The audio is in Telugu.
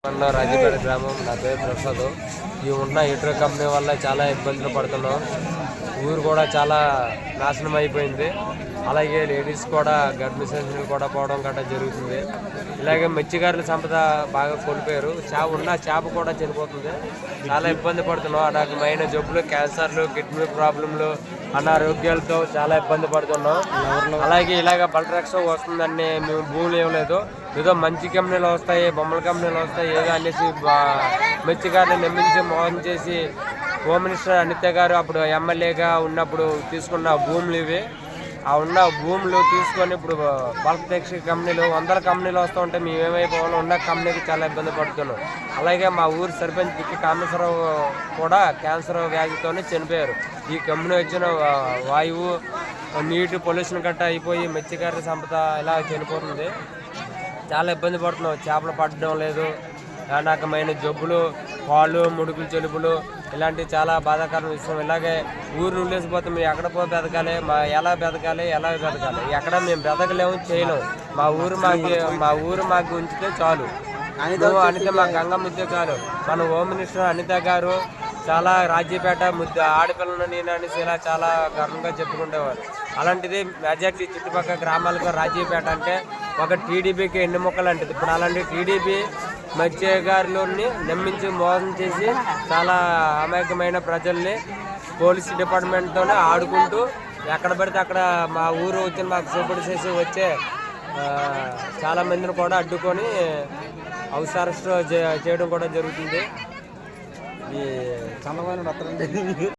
రాజీపేట గ్రామం. నా పేరు ప్రసాద్. ఈ ఉన్న హీటర్ కంపెనీ వల్ల చాలా ఇబ్బందులు పడుతున్నాం. ఊరు కూడా చాలా నాశనం అయిపోయింది. అలాగే లేడీస్ కూడా గర్భిణీ సంచులు కూడా పోవడం గట్రా జరుగుతుంది. ఇలాగే మత్స్యకారుల సంపద బాగా కోల్పోయారు. ఉన్న చేప కూడా చనిపోతుంది. చాలా ఇబ్బంది పడుతున్నాం. రకమైన జబ్బులు, క్యాన్సర్లు, కిడ్నీ ప్రాబ్లంలు, అనారోగ్యాలతో చాలా ఇబ్బంది పడుతున్నాం. అలాగే ఇలాగ బల్ట్రాక్స్ వస్తుందని మేము భూములు ఇవ్వలేదు. ఏదో మంచి కంపెనీలు వస్తాయి, బొమ్మల కంపెనీలు వస్తాయి ఏదో అనేసి మత్స్యకారులు నమ్మించి మోసం చేసి హోమ్ మినిస్టర్ అనిత గారు అప్పుడు ఎమ్మెల్యేగా ఉన్నప్పుడు తీసుకున్న భూములు ఇవి. ఆ ఉన్న భూములు తీసుకొని ఇప్పుడు బల్క్ ట్యాక్సీ కంపెనీలు వందల కంపెనీలు వస్తూ ఉంటే మేము ఏమైపోవాలో ఉన్న కంపెనీకి చాలా ఇబ్బంది పడుతున్నాం. అలాగే మా ఊరు సర్పంచ్ పిక్కి కామేశ్వరరావు కూడా క్యాన్సర్ వ్యాధితోనే చనిపోయారు. ఈ కంపెనీ వచ్చిన వాయువు, నీటి పొల్యూషన్ గట్రా అయిపోయి మత్స్యకారుల సంపద ఇలా చనిపోతుంది. చాలా ఇబ్బంది పడుతున్నాం. చేపలు పట్టడం లేదు. నానాకమైన జబ్బులు, పాలు, ముడుకులు, జలుబులు ఇలాంటివి చాలా బాధాకరమైన విషయం. ఇలాగే ఊరు నుండేసిపోతే మేము ఎక్కడ బతకాలి, ఎలా బతకాలి ఎక్కడ మేము బతకలేము, చేయలేము. మా ఊరు మాకు ఉంచితే చాలు. అనిత మా గంగమ్మ ఇస్తే చాలు. మన హోమ్ మినిస్టర్ అనిత గారు చాలా రాజీపేట ఆడపిల్లను నేను అనేసి ఇలా చాలా గర్వంగా చెప్పుకుంటేవారు. అలాంటిది మెజార్టీ చుట్టుపక్కల గ్రామాలకు రాజీపేట అంటే ఒక టీడీపీకి ఎన్ని మొక్కలు అంటది. ఇప్పుడు అలాంటి టీడీపీ మత్స్యకారులని నమ్మించి మోసం చేసి చాలా అమాయకమైన ప్రజల్ని పోలీస్ డిపార్ట్మెంట్తోనే ఆడుకుంటూ ఎక్కడ పడితే అక్కడ మా ఊరు వచ్చిన మాకు సూపర్ చేసి వచ్చే చాలా మందిని కూడా అడ్డుకొని హౌస్ అరెస్ట్ చేయడం కూడా జరుగుతుంది. ఈ చంద్రబాబు